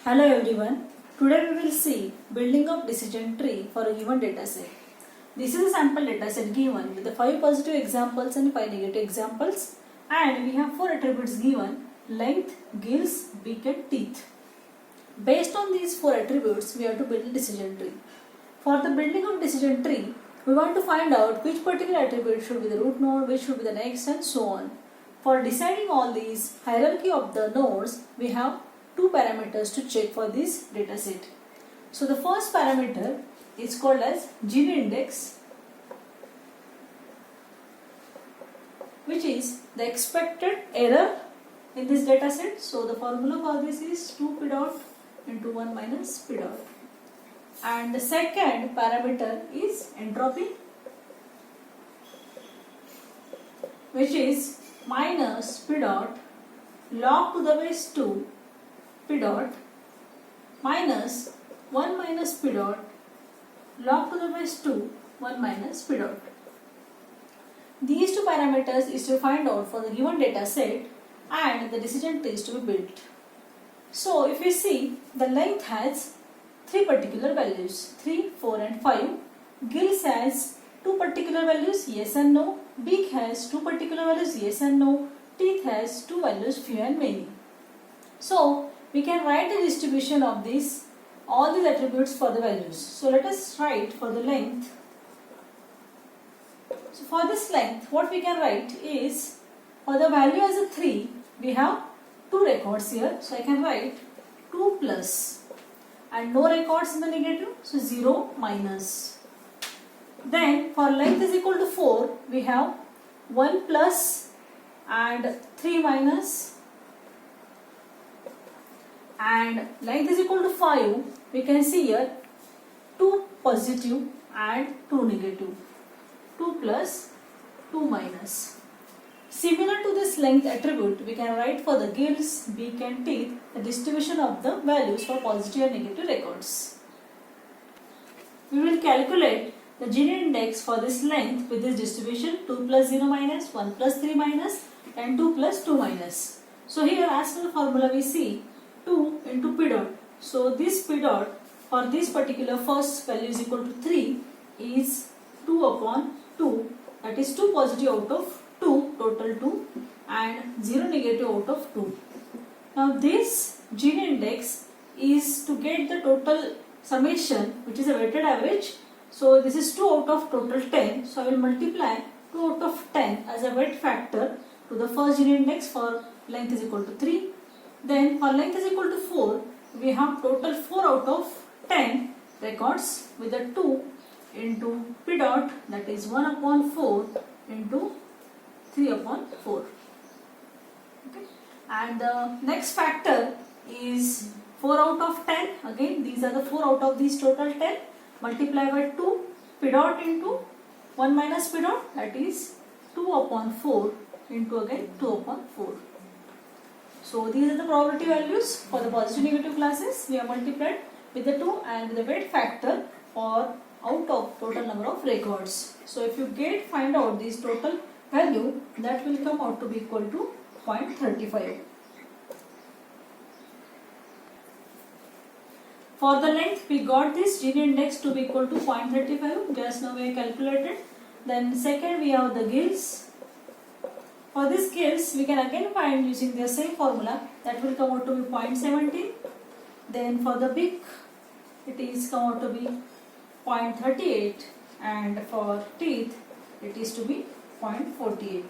Hello everyone. Today we will see building of decision tree for a given dataset. This is a sample dataset given with the 5 positive examples and 5 negative examples, and we have 4 attributes given: length, gills, beak and teeth. Based on these 4 attributes, we have to build a decision tree. For the building of decision tree, we want to find out which particular attribute should be the root node, which should be the next, and so on. For deciding all these hierarchy of the nodes, we have 2 parameters to check for this dataset. So the first parameter is called as Gini index, which is the expected error in this dataset. So the formula for this is 2 p dot into 1 minus p dot. And the second parameter is entropy, which is minus p dot log to the base 2 p dot minus 1 minus p dot log to the base 2 1 minus p dot. These 2 parameters is to find out for the given data set, and the decision tree is to be built. So if you see, the length has 3 particular values, 3, 4 and 5. Gills has 2 particular values, yes and no. Beak has 2 particular values, yes and no. Teeth has 2 values, few and many. So we can write the distribution of all these attributes for the values. So let us write for the length. So for this length, what we can write is, for the value as a 3, we have 2 records here. So I can write 2 plus, and no records in the negative, so 0 minus. Then for length is equal to 4, we have 1 plus and 3 minus. And length is equal to 5, we can see here 2 positive and 2 negative, 2 plus, 2 minus. Similar to this length attribute, we can write for the gills, beak and teeth the distribution of the values for positive and negative records. We will calculate the Gini index for this length with this distribution: 2 plus 0 minus, 1 plus 3 minus and 2 plus 2 minus. So here, as per the formula, we see 2 into p dot. So this p dot for this particular first value is equal to 3 is 2 upon 2, that is 2 positive out of 2, total 2, and 0 negative out of 2. Now this Gini index is to get the total summation, which is a weighted average. So this is 2 out of total 10. So I will multiply 2 out of 10 as a weight factor to the first Gini index for length is equal to 3. Then for length is equal to 4, we have total 4 out of 10 records with the 2 into p dot, that is 1 upon 4 into 3 upon 4. Okay. And the next factor is 4 out of 10. Again, these are the 4 out of these total 10. Multiply by 2 p dot into 1 minus p dot, that is 2 upon 4 into again 2 upon 4. So these are the probability values for the positive negative classes. We have multiplied with the 2 and with the weight factor for out of total number of records. So if you find out this total value, that will come out to be equal to 0.35. For the length, we got this Gini index to be equal to 0.35. Just now we have calculated. Then second, we have the gills. For this gills, we can again find using the same formula, that will come out to be 0.17. Then for the beak, it is come out to be 0.38, and for teeth, it is to be 0.48.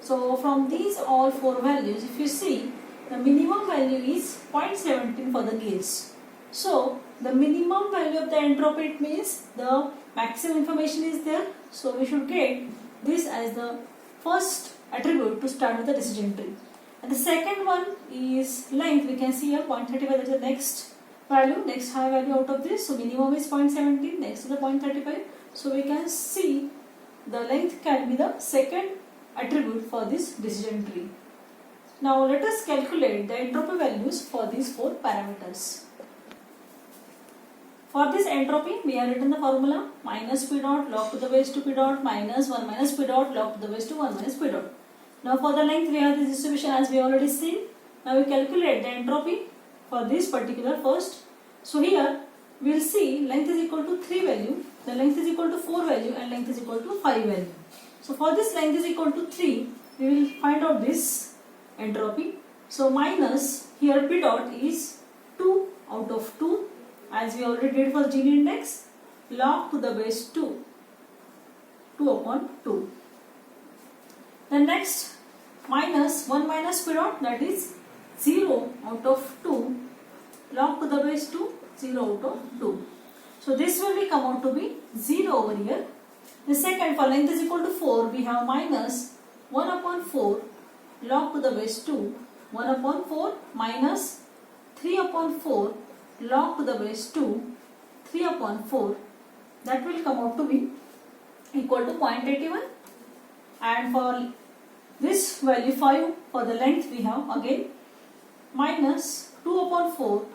So from these all 4 values, if you see, the minimum value is 0.17 for the gills. So the minimum value of the entropy, it means the maximum information is there. So we should get this as the first attribute to start with the decision tree. And the second one is length. We can see here 0.35, that is the next value, next high value out of this. So minimum is 0.17, next to the 0.35. So we can see the length can be the second attribute for this decision tree. Now let us calculate the entropy values for these 4 parameters. For this entropy, we have written the formula: minus p dot log to the base 2 p dot minus 1 minus p dot log to the base 2 1 minus p dot. Now for the length we have this distribution as we already seen. Now we calculate the entropy. for this particular first. So here we will see length is equal to 3 value, then length is equal to 4 value, and length is equal to 5 value. So for this length is equal to 3, we will find out this entropy. So minus, here P dot is 2 out of 2, as we already did for Gini index, log to the base 2, 2 upon 2. Then next, minus 1 minus P dot, that is 0 out of 2, log to the base 2, 0 out of 2. So this will be come out to be 0 over here. The second, for length is equal to 4, we have minus 1 upon 4 log to the base 2, 1 upon 4 minus 3 upon 4 log to the base 2, 3 upon 4. That will come out to be equal to 0.81. And for this value 5, for the length we have again minus 2 upon 4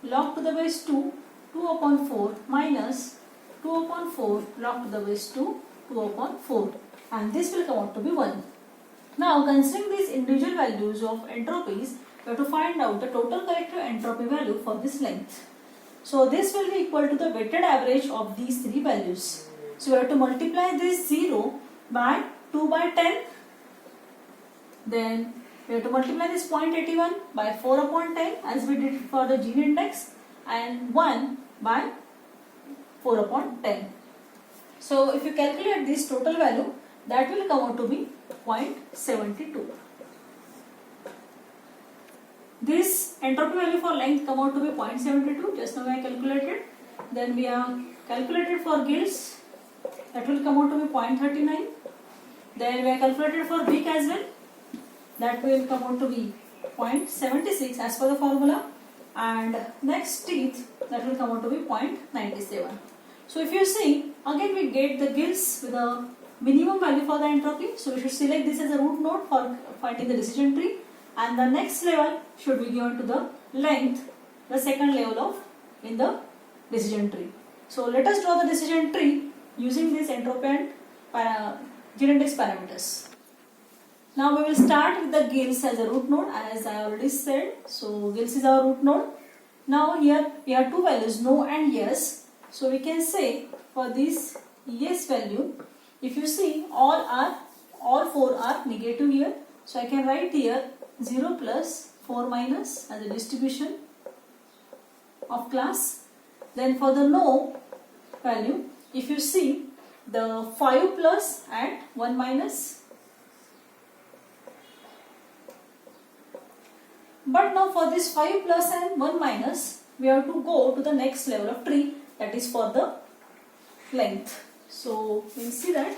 log to the base 2, 2 upon 4 minus 2 upon 4 log to the base 2, 2 upon 4, and this will come out to be 1. Now considering these individual values of entropies, we have to find out the total collective entropy value for this length. So this will be equal to the weighted average of these three values. So we have to multiply this 0 by 2 by 10, then we have to multiply this 0.81 by 4 upon 10 as we did for the Gini index, and 1 by 4 upon 10. So if you calculate this total value, that will come out to be 0.72. This entropy value for length come out to be 0.72, just now I calculated. Then we have calculated for gills, that will come out to be 0.39. Then we have calculated for beak as well, that will come out to be 0.76 as per the formula. And next teeth, that will come out to be 0.97. So if you see, again we get the gills with a minimum value for the entropy. So we should select this as a root node for finding the decision tree. And the next level should be given to the length, the second level of in the decision tree. So let us draw the decision tree using this entropy and Gini index parameters. Now we will start with the gills as a root node, as I already said. So gills is our root node. Now here we have two values, no and yes. So we can say for this yes value, if you see all four are negative here. So I can write here 0 plus 4 minus as a distribution of class. Then for the no value, if you see the 5 plus and 1 minus. But now for this 5 plus and 1 minus, we have to go to the next level of tree, that is for the length. So we will see that.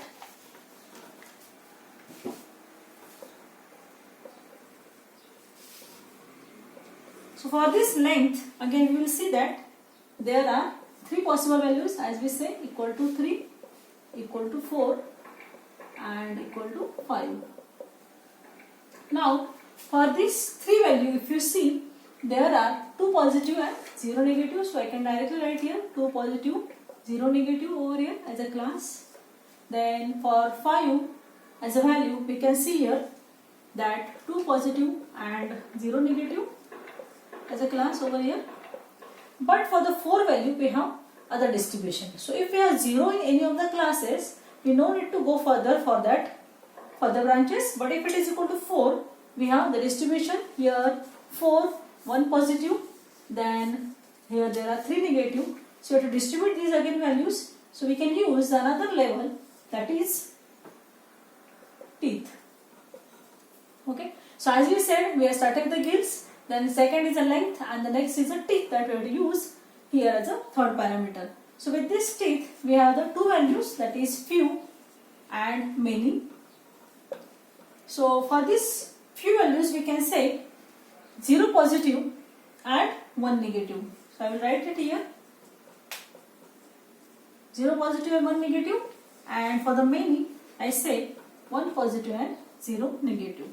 So for this length, again we will see that there are three possible values, as we say, equal to 3, equal to 4 and equal to 5. Now for this 3 value, if you see, there are 2 positive and 0 negative. So I can directly write here 2 positive, 0 negative over here as a class. Then for 5 as a value, we can see here that 2 positive and 0 negative as a class over here. But for the 4 value, we have other distribution. So if we have 0 in any of the classes, we no need to go further for that further branches. But if it is equal to 4, we have the distribution here 4, 1 positive, then here there are 3 negative. So to distribute these again values, so we can use another level, that is teeth. Okay. So as we said, we are starting with the gills, then second is a length, and the next is a teeth that we have to use here as a third parameter. So with this teeth, we have the two values, that is few and many. So for this few values, we can say 0 positive and 1 negative. So I will write it here, 0 positive and 1 negative, and for the many, I say 1 positive and 0 negative.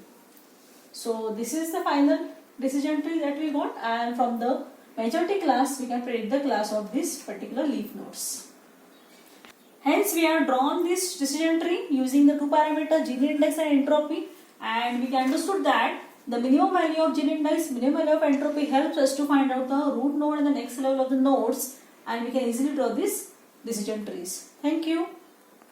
So this is the final decision tree that we got, and from the majority class, we can predict the class of this particular leaf nodes. Hence, we have drawn this decision tree using the two parameters Gini index and entropy, and we understood that The minimum value of Gini index, minimum value of entropy helps us to find out the root node and the next level of the nodes, and we can easily draw these decision trees. Thank you.